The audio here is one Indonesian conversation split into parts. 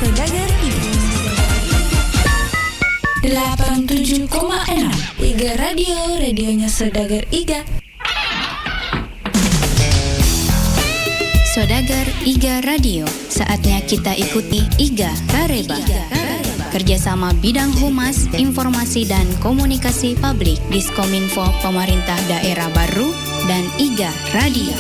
Saudagar Iga 87,6 Iga Radio, radionya Saudagar Iga. Saudagar Iga Radio, saatnya kita ikuti Iga Kareba. Kerjasama bidang humas, informasi dan komunikasi publik Diskominfo Pemerintah Daerah Baru dan Iga Radio.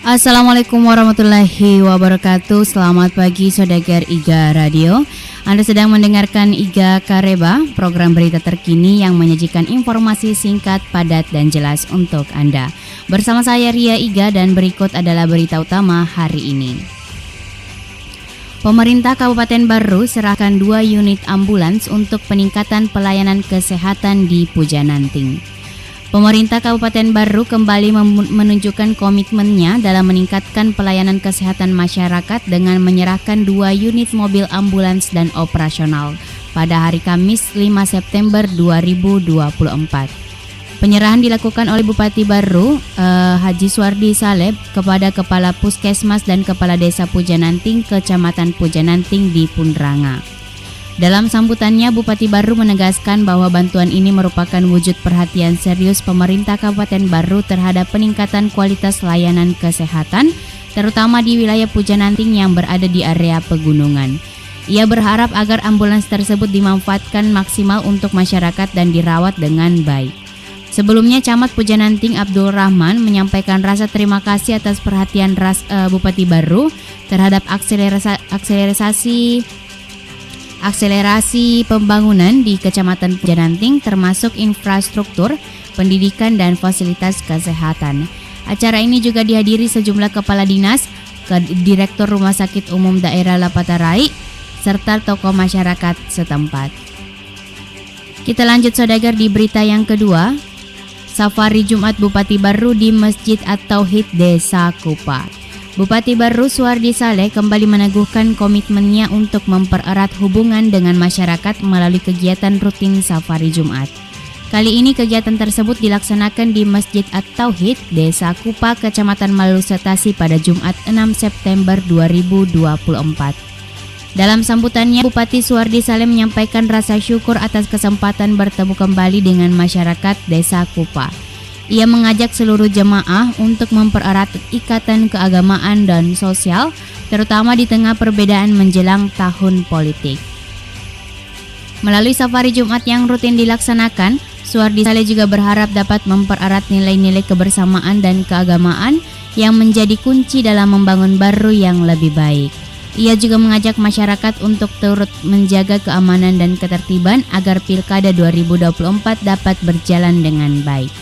Assalamualaikum warahmatullahi wabarakatuh. Selamat pagi Saudagar Iga Radio. Anda sedang mendengarkan Iga Kareba, program berita terkini yang menyajikan informasi singkat, padat, dan jelas untuk Anda. Bersama saya Ria Iga dan berikut adalah berita utama hari ini. Pemerintah Kabupaten Baru serahkan 2 unit ambulans untuk peningkatan pelayanan kesehatan di Pujananting. Pemerintah Kabupaten Baru kembali menunjukkan komitmennya dalam meningkatkan pelayanan kesehatan masyarakat dengan menyerahkan 2 unit mobil ambulans dan operasional pada hari Kamis 5 September 2024. Penyerahan dilakukan oleh Bupati Baru, Haji Suwardi Saleh, kepada Kepala Puskesmas dan Kepala Desa Pujananting, Kecamatan Pujananting di Punranga. Dalam sambutannya, Bupati Baru menegaskan bahwa bantuan ini merupakan wujud perhatian serius pemerintah Kabupaten Baru terhadap peningkatan kualitas layanan kesehatan, terutama di wilayah Pujananting yang berada di area pegunungan. Ia berharap agar ambulans tersebut dimanfaatkan maksimal untuk masyarakat dan dirawat dengan baik. Sebelumnya, Camat Pujananting Abdul Rahman menyampaikan rasa terima kasih atas perhatian Bupati Baru terhadap akselerasi pembangunan di Kecamatan Pujananting termasuk infrastruktur, pendidikan, dan fasilitas kesehatan. Acara ini juga dihadiri sejumlah kepala dinas, Direktur Rumah Sakit Umum Daerah Lapatarai, serta tokoh masyarakat setempat. Kita lanjut Saudagar di berita yang kedua. Safari Jumat Bupati Baru di Masjid At-Tauhid Desa Kupa. Bupati Baru Suwardi Saleh kembali meneguhkan komitmennya untuk mempererat hubungan dengan masyarakat melalui kegiatan rutin Safari Jumat. Kali ini kegiatan tersebut dilaksanakan di Masjid At-Tauhid Desa Kupa, Kecamatan Malusetasi pada Jumat 6 September 2024. Dalam sambutannya, Bupati Suwardi Saleh menyampaikan rasa syukur atas kesempatan bertemu kembali dengan masyarakat Desa Kupa. Ia mengajak seluruh jemaah untuk mempererat ikatan keagamaan dan sosial, terutama di tengah perbedaan menjelang tahun politik. Melalui safari Jumat yang rutin dilaksanakan, Suwardi Saleh juga berharap dapat mempererat nilai-nilai kebersamaan dan keagamaan yang menjadi kunci dalam membangun Baru yang lebih baik. Ia juga mengajak masyarakat untuk turut menjaga keamanan dan ketertiban agar Pilkada 2024 dapat berjalan dengan baik.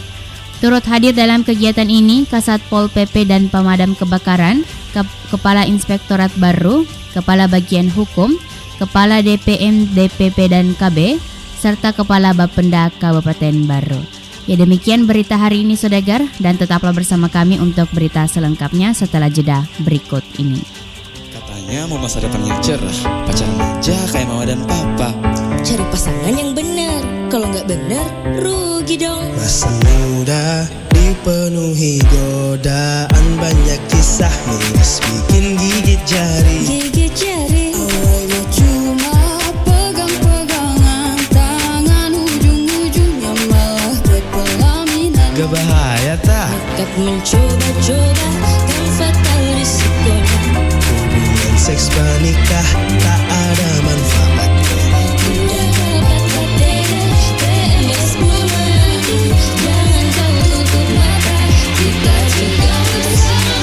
Turut hadir dalam kegiatan ini Kasat Pol PP dan Pemadam Kebakaran, Kepala Inspektorat Baru, Kepala Bagian Hukum, Kepala DPM, DPP dan KB, serta Kepala Bapenda Kabupaten Baru. Ya, demikian berita hari ini Saudagar, dan tetaplah bersama kami untuk berita selengkapnya setelah jeda berikut ini. Katanya mau masa depan yang cerah, pacaran aja kayak mama dan papa. Cari pasangan yang benar, kalau nggak benar rugi dong. Masa muda dipenuhi godaan, banyak kisah miris bikin gigit jari. Gigit jari. Awalnya cuma pegang-pegangan tangan, ujung-ujungnya malah berpelaminan. Gak bahaya tak? Nekat mencoba-coba kan fatal risikonya. Hubungan seks pernikah tak ada manfaatnya. Udah dapat katanya, PMS menanti. Jangan kau tutup mata, kita juga bersama.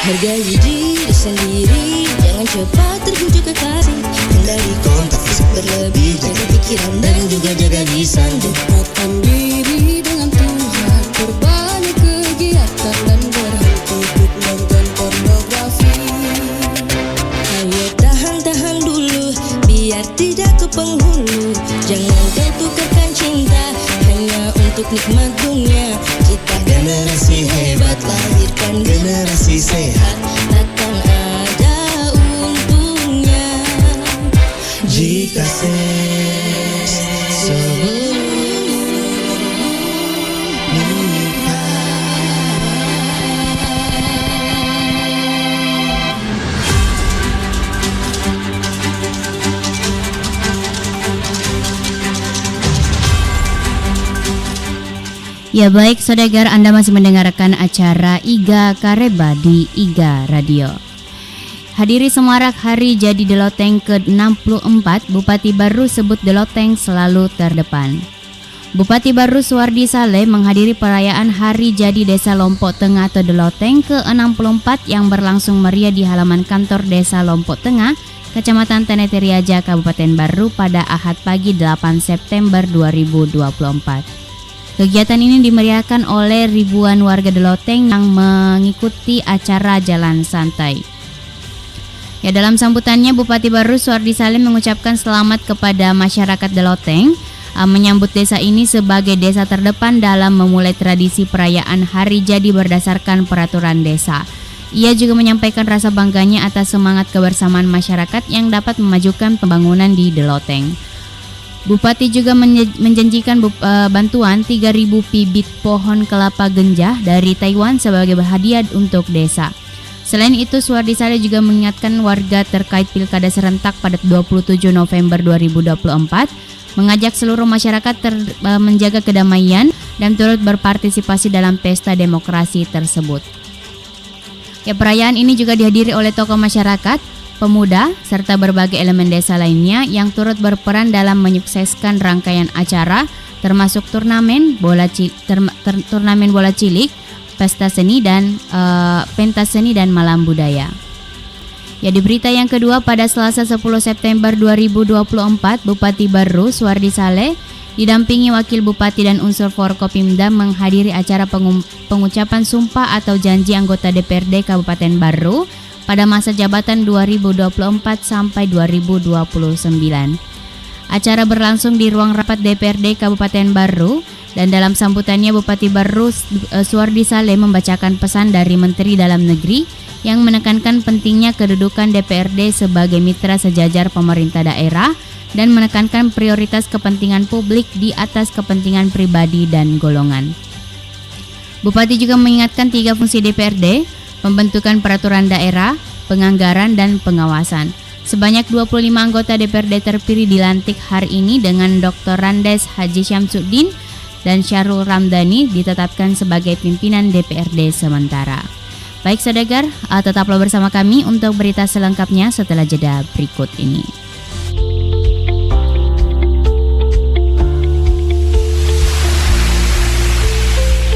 Hargai diri sendiri, jangan cepat terbujuk kekasih. Hindari kontak fisik berlebih, jaga pikiran dan juga jaga lisan. Dekatkan diri dengan Tuhan, perbanyak kegiatan dan berhenti nonton pornografi. Ayo tahan-tahan dulu, biar tidak ke penghulu. Jangan kau tukarkan cinta hanya untuk nikmat dunia. Kita generasi hebat, lahirkan generasi sehat, takkan ada untungnya Jika seks Ya baik saudagar, Anda masih mendengarkan acara Iga Kareba di Iga Radio. Hadiri semarak hari jadi Deloteng ke-64, Bupati baru sebut Deloteng selalu terdepan. Bupati baru Suwardi Saleh menghadiri perayaan Hari Jadi Desa Lompok Tengah atau Deloteng ke-64 yang berlangsung meriah di halaman kantor Desa Lompok Tengah, Kecamatan Tenetiriaja, Kabupaten Baru pada Ahad pagi 8 September 2024. Kegiatan ini dimeriahkan oleh ribuan warga Deloteng yang mengikuti acara jalan santai. Ya, dalam sambutannya Bupati baru Suwardi Saleh mengucapkan selamat kepada masyarakat Deloteng, menyambut desa ini sebagai desa terdepan dalam memulai tradisi perayaan Hari Jadi berdasarkan peraturan desa. Ia juga menyampaikan rasa bangganya atas semangat kebersamaan masyarakat yang dapat memajukan pembangunan di Deloteng. Bupati juga menjanjikan bantuan 3.000 bibit pohon kelapa genjah dari Taiwan sebagai hadiah untuk desa. Selain itu, Suwardi Saleh juga mengingatkan warga terkait pilkada serentak pada 27 November 2024, mengajak seluruh masyarakat menjaga kedamaian dan turut berpartisipasi dalam pesta demokrasi tersebut. Ya, perayaan ini juga dihadiri oleh tokoh masyarakat, pemuda, serta berbagai elemen desa lainnya yang turut berperan dalam menyukseskan rangkaian acara, termasuk turnamen bola cilik, pesta seni dan pentas seni dan malam budaya. Ya, di berita yang kedua, pada Selasa 10 September 2024, Bupati baru Suwardi Saleh didampingi Wakil Bupati dan unsur Forkopimda menghadiri acara pengucapan sumpah atau janji anggota DPRD Kabupaten Baru pada masa jabatan 2024 sampai 2029. Acara berlangsung di ruang rapat DPRD Kabupaten Baru dan dalam sambutannya Bupati baru Suwardi Saleh membacakan pesan dari Menteri Dalam Negeri yang menekankan pentingnya kedudukan DPRD sebagai mitra sejajar pemerintah daerah dan menekankan prioritas kepentingan publik di atas kepentingan pribadi dan golongan. Bupati juga mengingatkan 3 fungsi DPRD: pembentukan peraturan daerah, penganggaran, dan pengawasan. Sebanyak 25 anggota DPRD terpilih dilantik hari ini dengan Dr. Randes Haji Syamsuddin dan Syahrul Ramdhani ditetapkan sebagai pimpinan DPRD sementara. Baik saudagar, tetaplah bersama kami untuk berita selengkapnya setelah jeda berikut ini.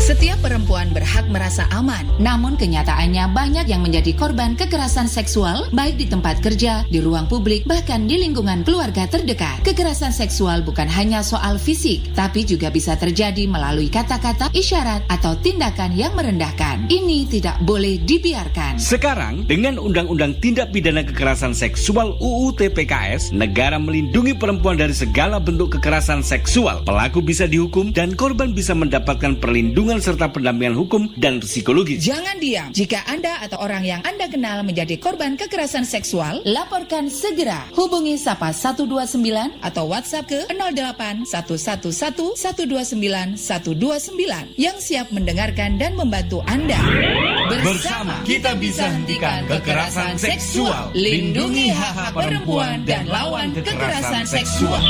Setiap perempuan berhak merasa aman, namun kenyataannya banyak yang menjadi korban kekerasan seksual, baik di tempat kerja, di ruang publik, bahkan di lingkungan keluarga terdekat. Kekerasan seksual bukan hanya soal fisik, tapi juga bisa terjadi melalui kata-kata, isyarat, atau tindakan yang merendahkan. Ini tidak boleh dibiarkan. Sekarang, dengan Undang-Undang Tindak Pidana Kekerasan Seksual UU TPKS, negara melindungi perempuan dari segala bentuk kekerasan seksual. Pelaku bisa dihukum dan korban bisa mendapatkan perlindungan serta pendampingan hukum dan psikologis. Jangan diam. Jika Anda atau orang yang Anda kenal menjadi korban kekerasan seksual, laporkan segera. Hubungi Sapa 129 atau WhatsApp ke 08 111 129 129 yang siap mendengarkan dan membantu Anda. Bersama kita bisa hentikan kekerasan seksual, lindungi hak-hak perempuan dan lawan kekerasan seksual.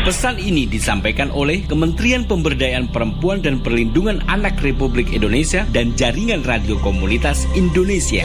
Pesan ini disampaikan oleh Kementerian Pemberdayaan Perempuan dan Perlindungan Anak Republik Indonesia dan Jaringan Radio Komunitas Indonesia.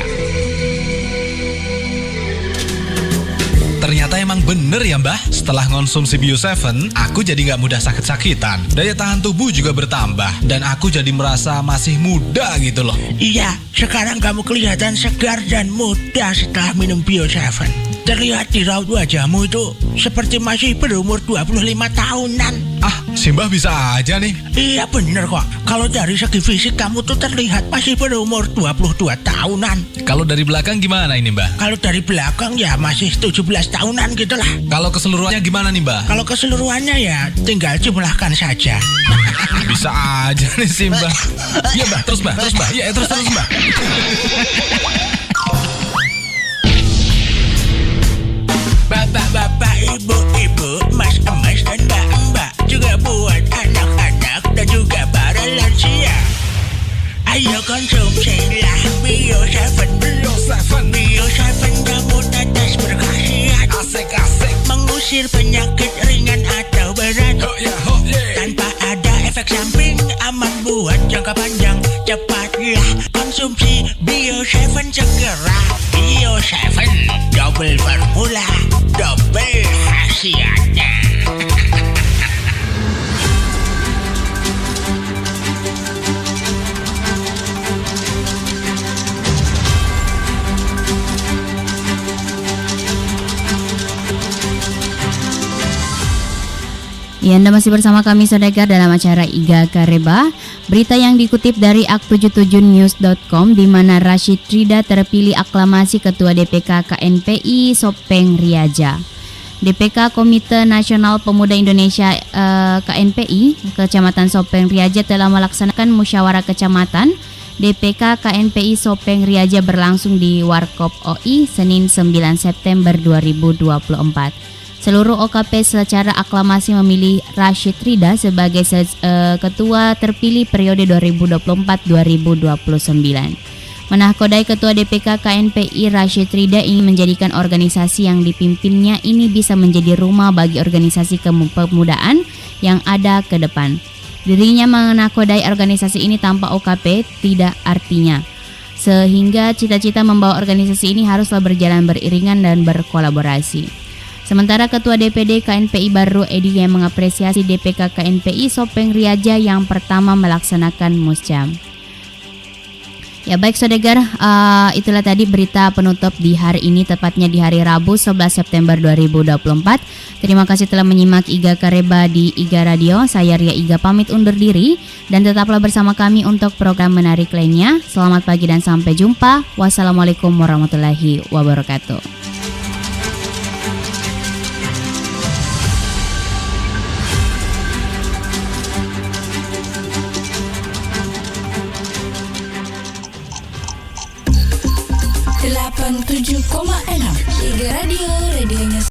Ternyata emang bener ya mbah, setelah ngonsumsi Bio7, aku jadi gak mudah sakit-sakitan. Daya tahan tubuh juga bertambah, dan aku jadi merasa masih muda gitu loh. Iya, sekarang kamu kelihatan segar dan muda setelah minum Bio7. Terlihat di raut wajahmu itu seperti masih berumur 25 tahunan. Ah, si mbah bisa aja nih. Iya bener kok, kalau dari segi fisik kamu tuh terlihat masih berumur 22 tahunan. Kalau dari belakang gimana ini mbah? Kalau dari belakang ya masih 17 tahunan gitu lah. Kalau keseluruhannya gimana nih mbah? Kalau keseluruhannya ya tinggal jumlahkan saja. Bisa aja nih si mbah. Iya mbah, terus mbah, iya terus mbah. Bapak-bapak, ibu-ibu, mas-mas dan mbak-mbak, juga buat anak-anak dan juga para lansia. Ayo konsumsilah Bio7. Bio7 kamu tetes berkhasiat. Asik-asik. Mengusir penyakit ringan atau berat. Tanpa ada efek samping, aman buat Ya, Anda masih bersama kami Saudagar dalam acara Iga Kareba. Berita yang dikutip dari ak77news.com di mana Rashid Rida terpilih aklamasi Ketua DPK KNPI Sopeng Riaja. DPK Komite Nasional Pemuda Indonesia KNPI Kecamatan Sopeng Riaja telah melaksanakan musyawarah kecamatan DPK KNPI Sopeng Riaja berlangsung di Warkop OI Senin 9 September 2024. Seluruh OKP secara aklamasi memilih Rashid Rida sebagai ketua terpilih periode 2024-2029. Menahkodai Ketua DPK KNPI Rashid Rida ingin menjadikan organisasi yang dipimpinnya ini bisa menjadi rumah bagi organisasi kepemudaan yang ada ke depan. Dirinya menahkodai organisasi ini tanpa OKP tidak artinya, sehingga cita-cita membawa organisasi ini haruslah berjalan beriringan dan berkolaborasi. Sementara Ketua DPD KNPI baru Edi yang mengapresiasi DPK KNPI Sopeng Riaja yang pertama melaksanakan musyam. Ya baik Saudagar, itulah tadi berita penutup di hari ini, tepatnya di hari Rabu 11 September 2024. Terima kasih telah menyimak Iga Kareba di Iga Radio. Saya Ria Iga pamit undur diri dan tetaplah bersama kami untuk program menarik lainnya. Selamat pagi dan sampai jumpa. Wassalamualaikum warahmatullahi wabarakatuh. Delapan 7,6 Iga Radio, radionya